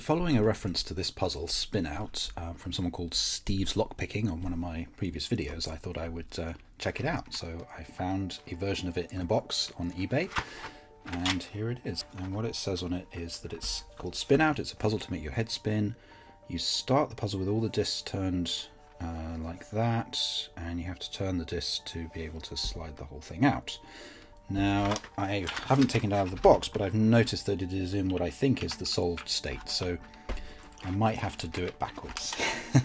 Following a reference to this puzzle, Spin Out, from someone called Steve's Lockpicking on one of my previous videos, I thought I would check it out. So I found a version of it in a box on eBay, and here it is. And what it says on it is that it's called Spin Out. It's a puzzle to make your head spin. You start the puzzle with all the discs turned like that, and you have to turn the disc to be able to slide the whole thing out. Now, I haven't taken it out of the box, but I've noticed that it is in what I think is the solved state, so I might have to do it backwards.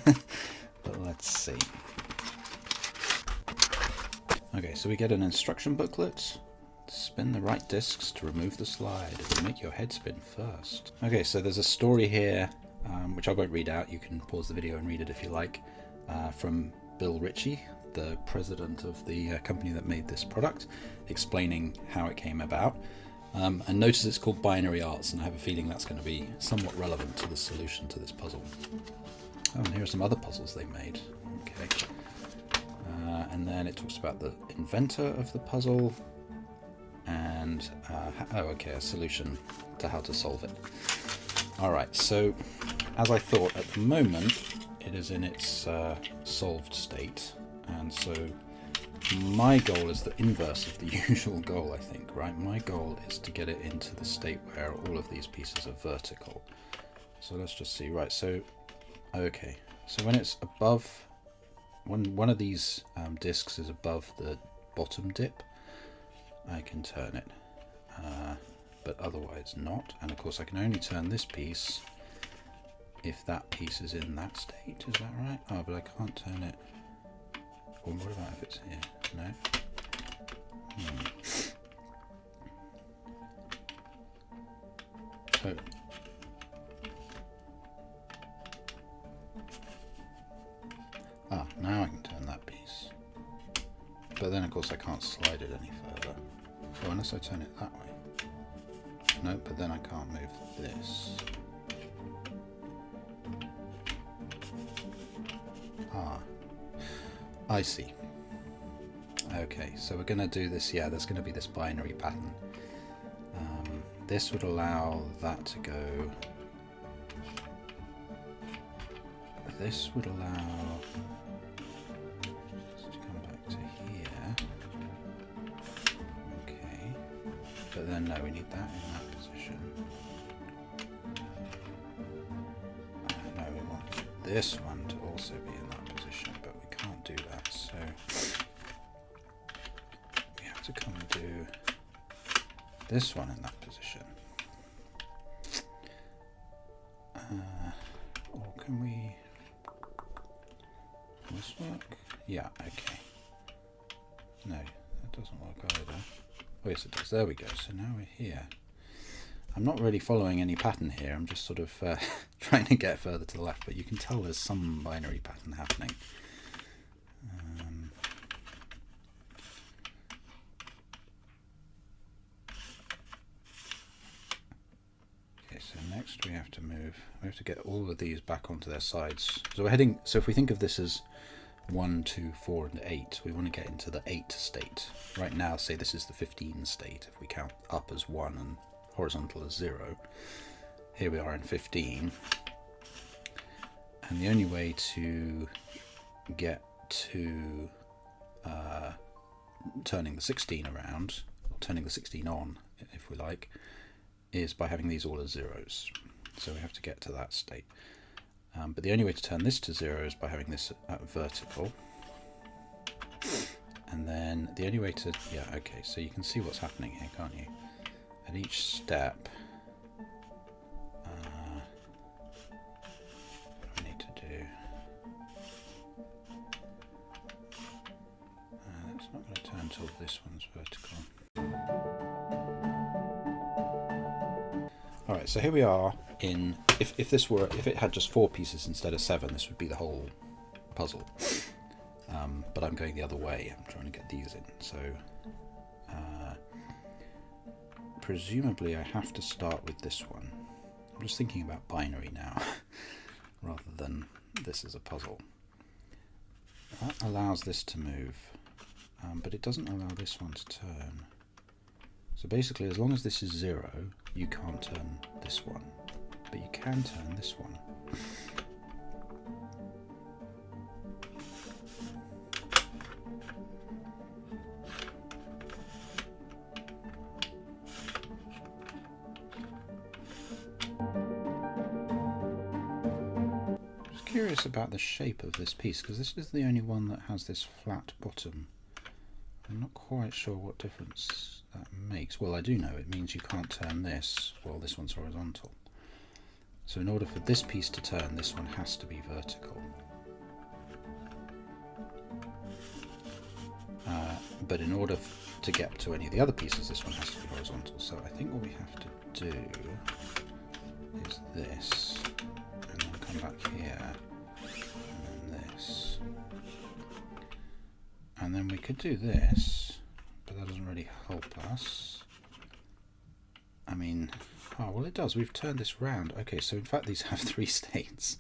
But let's see. Okay, so we get an instruction booklet. Spin the right discs to remove the slide. It will make your head spin first. Okay, so there's a story here, which I won't read out. You can pause the video and read it if you like, from Bill Ritchie, the president of the company that made this product, explaining how it came about. And notice it's called Binary Arts, and I have a feeling that's going to be somewhat relevant to the solution to this puzzle. Oh, and here are some other puzzles they made. Okay. And then it talks about the inventor of the puzzle, and a solution to how to solve it. Alright, so as I thought, at the moment it is in its solved state. And so my goal is the inverse of the usual goal, I think, right? My goal is to get it into the state where all of these pieces are vertical. So let's just see. Right, so, okay. So when it's above, when one of these discs is above the bottom dip, I can turn it, but otherwise not. And of course I can only turn this piece if that piece is in that state, is that right? Oh, but I can't turn it. Well, what about if it's here? No? So, now I can turn that piece. But then of course I can't slide it any further. Oh, unless I turn it that way. No, but then I can't move this. I see. Okay, so we're going to do this, yeah, there's going to be this binary pattern. This would allow that to go. This would allow this to come back to here. Okay, but then no, we need that in that position. No, we want this one to also be in that position, but we can't do that, so we have to come and do this one in that position. Or can we... Will this work? Yeah, okay. No, that doesn't work either. Oh yes it does, there we go, so now we're here. I'm not really following any pattern here, I'm just sort of trying to get further to the left, but you can tell there's some binary pattern happening. Okay, so next we have to get all of these back onto their sides. So we're heading, so if we think of this as 1, 2, 4 and 8, we want to get into the 8 state. Right now, say this is the 15 state, if we count up as 1 and horizontal as 0. Here we are in 15, and the only way to get to turning the 16 around, or turning the 16 on, if we like, is by having these all as zeros. So we have to get to that state. But the only way to turn this to 0 is by having this vertical. And then the only way to, yeah, okay, so you can see what's happening here, can't you? At each step, what do I need to do? It's not going to turn until this one's vertical. Alright, so here we are in, if it had just 4 pieces instead of 7, this would be the whole puzzle. But I'm going the other way, I'm trying to get these in, so presumably I have to start with this one. I'm just thinking about binary now, rather than this as a puzzle. That allows this to move, but it doesn't allow this one to turn. So basically, as long as this is 0, you can't turn this one. but you can turn this one. Curious about the shape of this piece, because this is the only one that has this flat bottom. I'm not quite sure what difference that makes. Well, I do know it means you can't turn this while this one's horizontal. So in order for this piece to turn, this one has to be vertical. But in order to get to any of the other pieces, this one has to be horizontal. So I think what we have to do is this, and then come back here. And then we could do this, but that doesn't really help us. I mean, oh, well it does. We've turned this round. Okay, so in fact these have 3 states.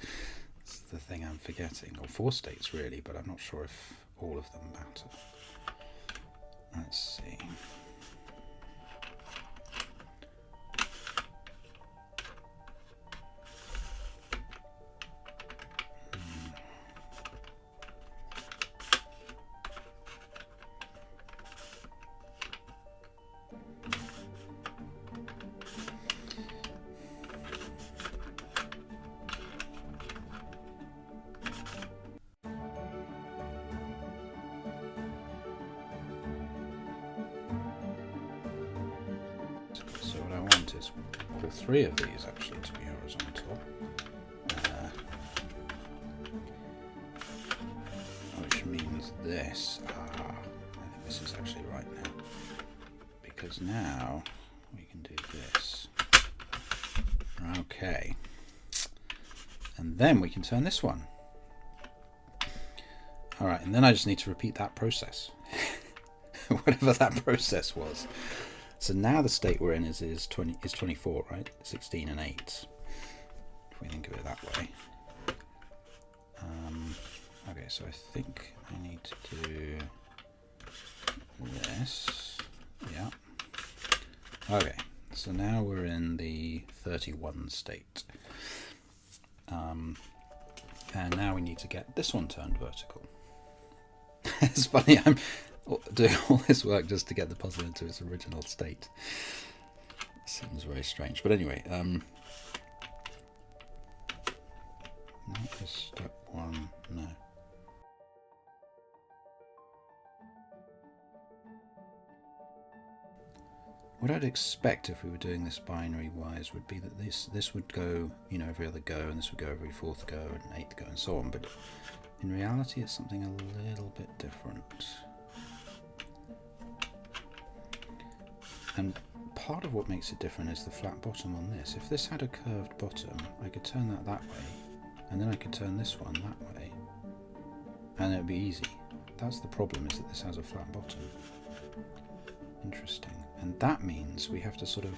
That's the thing I'm forgetting. Or 4 states really, but I'm not sure if all of them matter. Let's see. So what I want is all 3 of these actually to be horizontal, which means this. I think this is actually right now, because now we can do this. Okay, and then we can turn this one. All right, and then I just need to repeat that process, whatever that process was. So now the state we're in is 24, right? 16 and 8, if we think of it that way. Okay, so I think I need to do this. Yeah. Okay, so now we're in the 31 state. And now we need to get this one turned vertical. It's funny, I'm doing all this work just to get the puzzle into its original state. Seems very strange, but anyway, not this step 1, no. What I'd expect if we were doing this binary wise would be that this would go, you know, every other go, and this would go every 4th go and 8th go and so on, but in reality it's something a little bit different. And part of what makes it different is the flat bottom on this. If this had a curved bottom, I could turn that way, and then I could turn this one that way, and it would be easy. That's the problem, is that this has a flat bottom. Interesting. And that means we have to sort of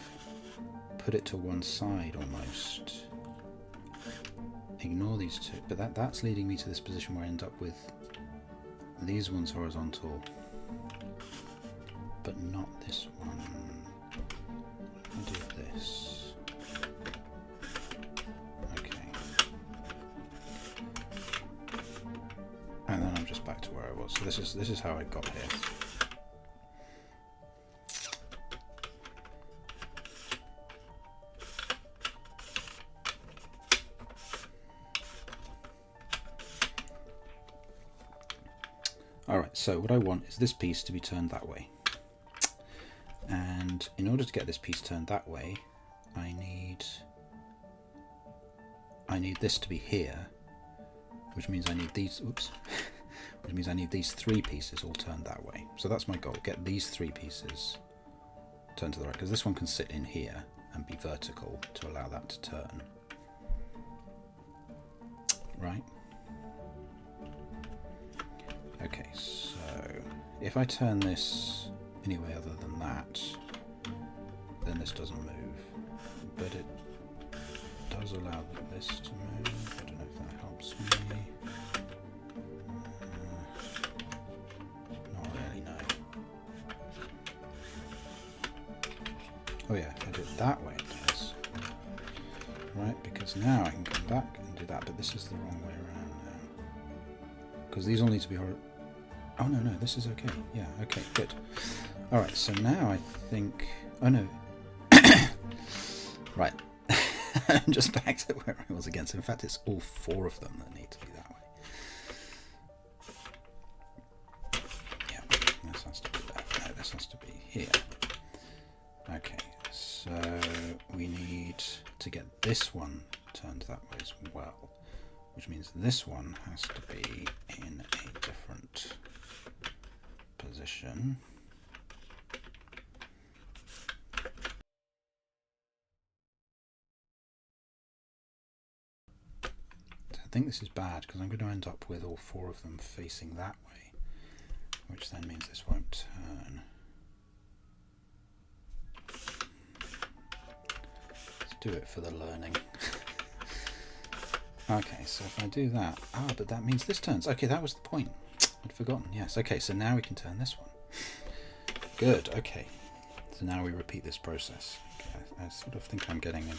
put it to one side almost. Ignore these 2, but that's leading me to this position where I end up with these ones horizontal, but not this one. I'll do this. Okay. And then I'm just back to where I was. So this is how I got here. Alright, so what I want is this piece to be turned that way. And in order to get this piece turned that way, I need this to be here, which means I need these, oops, which means I need these 3 pieces all turned that way. So that's my goal, get these 3 pieces turned to the right, because this one can sit in here and be vertical to allow that to turn. Right? Okay, so if I turn this any way other than that, then this doesn't move, but it does allow this to move. I don't know if that helps me. Not really, no. Oh yeah, if I do it that way it does. Right, So now I can come back and do that, but this is the wrong way around now. Because these all need to be oh no, this is okay. Yeah, okay, good. Alright, so now I think... Oh no. Right. I'm just back to where I was again. So in fact it's all 4 of them that need to be that way. Yeah, this has to be that. No, this has to be here. Okay, so we need to get this one turned that way as well, which means this one has to be in a different position. So I think this is bad because I'm going to end up with all 4 of them facing that way, which then means this won't turn. Do it for the learning. Okay, so if I do that, but that means this turns. Okay, that was the point. I'd forgotten. Yes. Okay, so now we can turn this one. Good. Okay. So now we repeat this process. Okay, I sort of think I'm getting a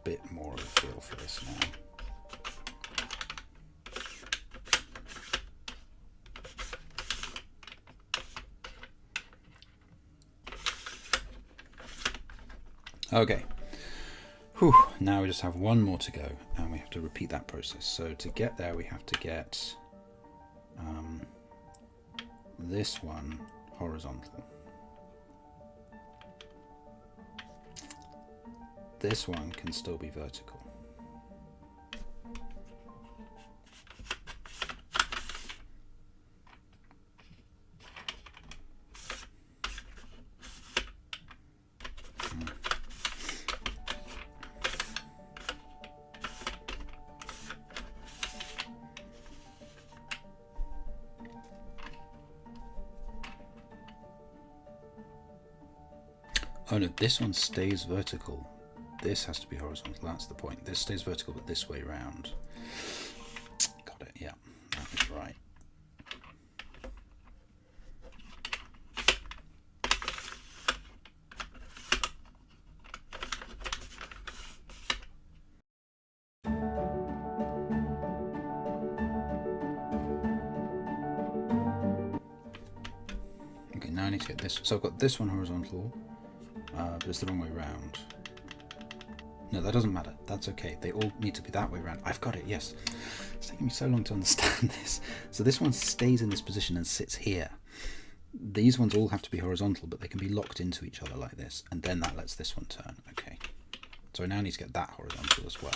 bit more of a feel for this now. Okay. Whew, now we just have one more to go, and we have to repeat that process. So to get there, we have to get this one horizontal. This one can still be vertical. Oh no, this one stays vertical. This has to be horizontal, that's the point. This stays vertical, but this way round. Got it, yeah, that is right. Okay, now I need to get this. So I've got this one horizontal. But it's the wrong way round. No, that doesn't matter. That's okay. They all need to be that way around. I've got it, yes. It's taking me so long to understand this. So this one stays in this position and sits here. These ones all have to be horizontal, but they can be locked into each other like this. And then that lets this one turn. Okay. So I now need to get that horizontal as well.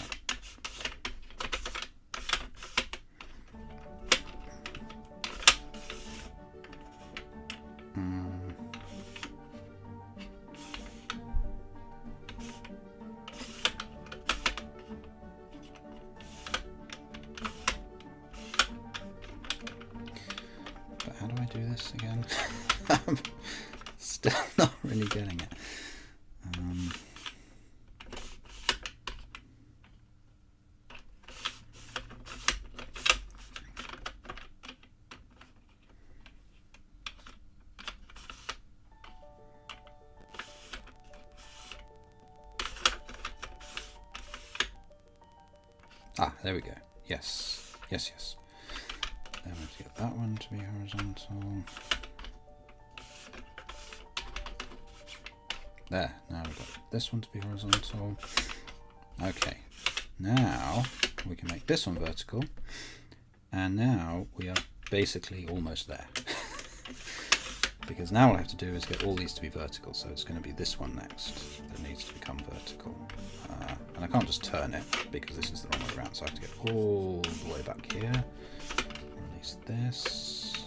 How do I do this again? I'm still not really getting it. There we go. Yes. Yes, yes. Then we have to get that one to be horizontal. There, now we've got this one to be horizontal. Okay, now we can make this one vertical. And now we are basically almost there. Because now all I have to do is get all these to be vertical. So it's going to be this one next that needs to become vertical. And I can't just turn it because this is the wrong way around. So I have to get all the way back here. Release this.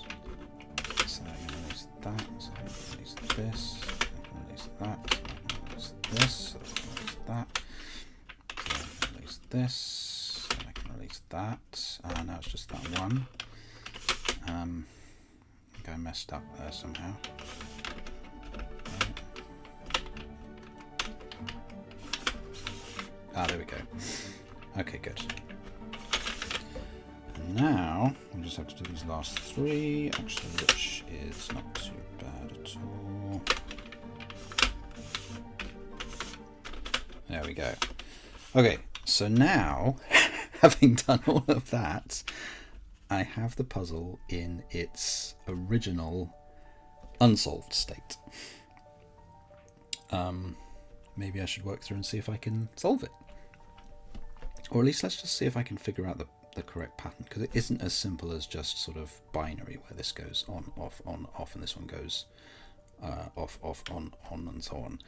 So I can release that. So I can release this. I can release that. So I can release this. So I can release that. So I can release this. So I can release that. Now it's just that one. I think I messed up there somehow. There we go. Okay, good. And now we'll just have to do these last 3, actually, which is not too bad at all. There we go. Okay, So now, having done all of that, I have the puzzle in its original unsolved state. Maybe I should work through and see if I can solve it. Or at least let's just see if I can figure out the correct pattern, because it isn't as simple as just sort of binary, where this goes on, off, and this one goes off, on, and so on.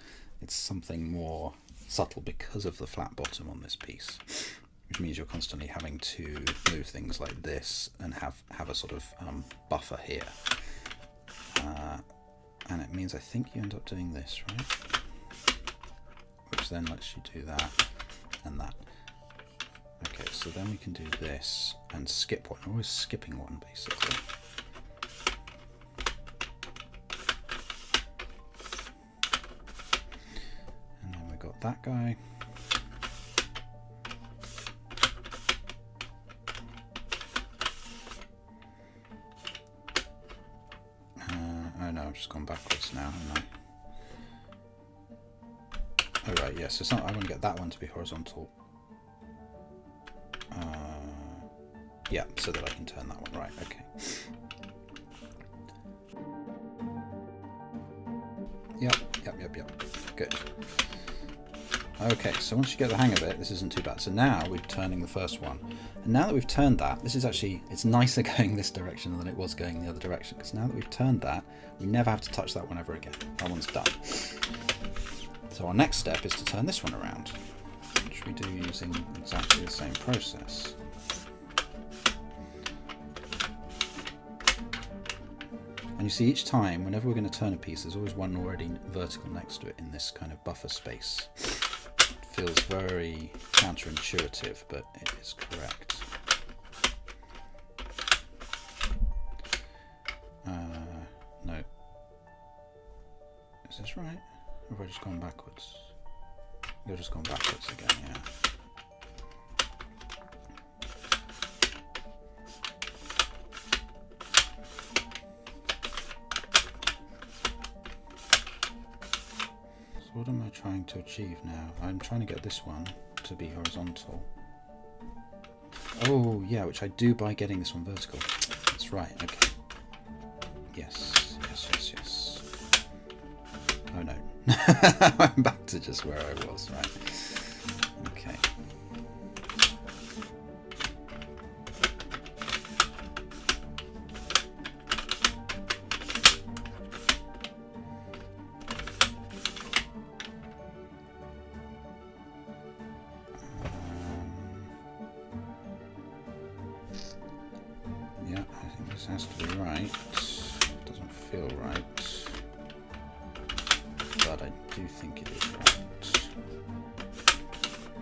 It's something more subtle because of the flat bottom on this piece, which means you're constantly having to move things like this and have a sort of buffer here. And it means I think you end up doing this, right? Which then lets you do that and that. Okay, so then we can do this and skip one. We're always skipping one, basically. And then we got that guy. Oh no, I've just gone backwards now, haven't I? Oh right, yes, yeah, so I want to get that one to be horizontal. Yeah, so that I can turn that one right, okay. Yep, good. Okay, so once you get the hang of it, this isn't too bad. So now we're turning the first one. And now that we've turned that, this is actually, it's nicer going this direction than it was going the other direction, because now that we've turned that, we never have to touch that one ever again. That one's done. So our next step is to turn this one around, which we do using exactly the same process. And you see, each time, whenever we're going to turn a piece, there's always one already vertical next to it in this kind of buffer space. It feels very counterintuitive, but it is correct. No. Is this right? Or have I just gone backwards? I've just gone backwards again, yeah. What am I trying to achieve now? I'm trying to get this one to be horizontal. Oh, yeah, which I do by getting this one vertical. That's right, okay. Yes. Oh no. I'm back to just where I was, right. Okay. Yeah, I think this has to be right. Doesn't feel right. But I do think it is right.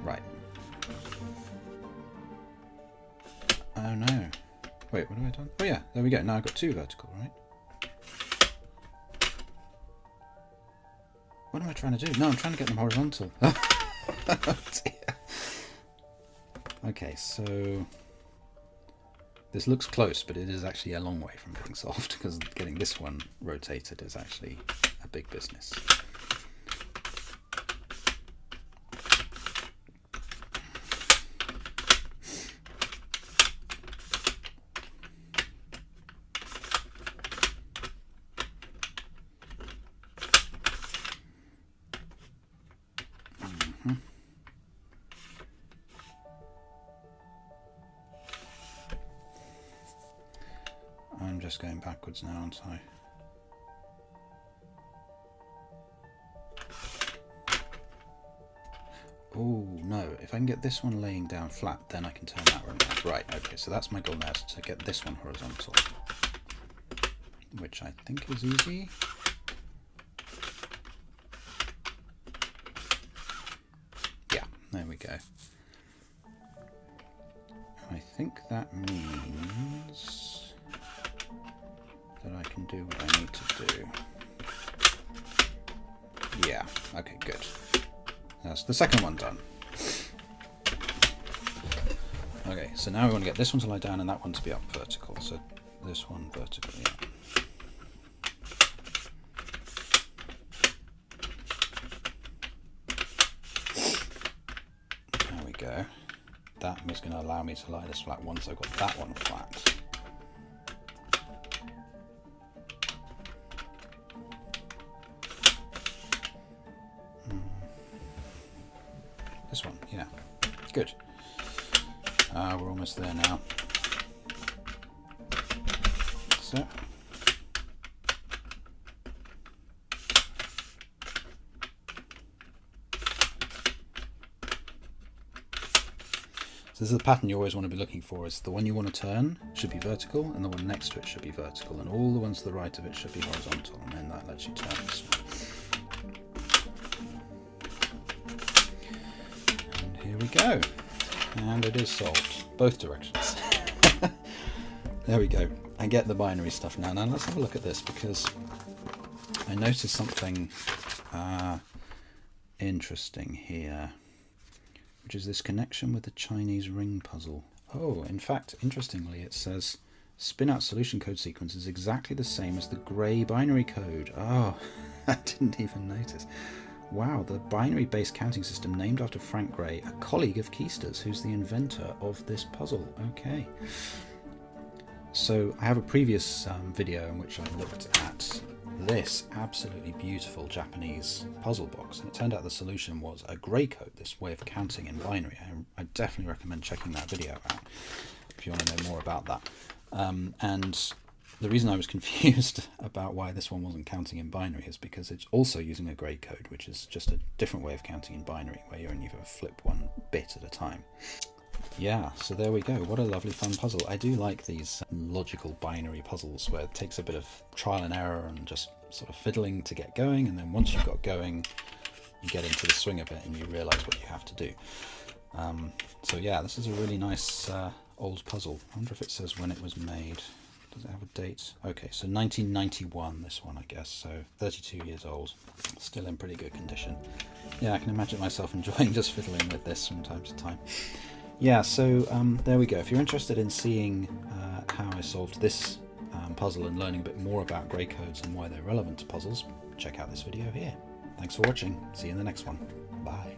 Right. Oh no. Wait, what have I done? Oh yeah, there we go. Now I've got two vertical, right? What am I trying to do? No, I'm trying to get them horizontal. Oh dear. Okay, so this looks close, but it is actually a long way from being solved, because getting this one rotated is actually a big business. I'm just going backwards now, aren't I? Oh no, if I can get this one laying down flat, then I can turn that one around. Right, okay, so that's my goal now, is to get this one horizontal, which I think is easy. Yeah, there we go. I think that means that I can do what I need to do. Yeah, okay, good. That's the second one done. Okay, so now we want to get this one to lie down and that one to be up vertical. So this one vertical, yeah. There we go. allow me to lie this flat once I've got that one flat. This one, yeah, good. We're almost there now. So. So this is the pattern you always want to be looking for. Is the one you want to turn should be vertical, and the one next to it should be vertical, and all the ones to the right of it should be horizontal, and then that lets you turn this one. And here we go. And it is solved. Both directions. There we go. I get the binary stuff now. Now let's have a look at this, because I noticed something interesting here, which is this connection with the Chinese ring puzzle. Oh, in fact, interestingly, it says spin out solution code sequence is exactly the same as the grey binary code. Oh, I didn't even notice. Wow, the binary-based counting system named after Frank Gray, a colleague of Keister's, who's the inventor of this puzzle. Okay. So I have a previous video in which I looked at this absolutely beautiful Japanese puzzle box, and it turned out the solution was a grey code, this way of counting in binary. I definitely recommend checking that video out if you want to know more about that. And the reason I was confused about why this one wasn't counting in binary is because it's also using a grey code, which is just a different way of counting in binary, where you only flip one bit at a time. Yeah, so there we go. What a lovely fun puzzle. I do like these logical binary puzzles where it takes a bit of trial and error and just sort of fiddling to get going, and then once you've got going, you get into the swing of it and you realise what you have to do. So yeah, this is a really nice old puzzle. I wonder if it says when it was made. Does it have a date? Okay, so 1991, this one, I guess, so 32 years old. Still in pretty good condition. Yeah, I can imagine myself enjoying just fiddling with this from time to time. Yeah, so there we go. If you're interested in seeing how I solved this puzzle and learning a bit more about grey codes and why they're relevant to puzzles, check out this video here. Thanks for watching. See you in the next one. Bye.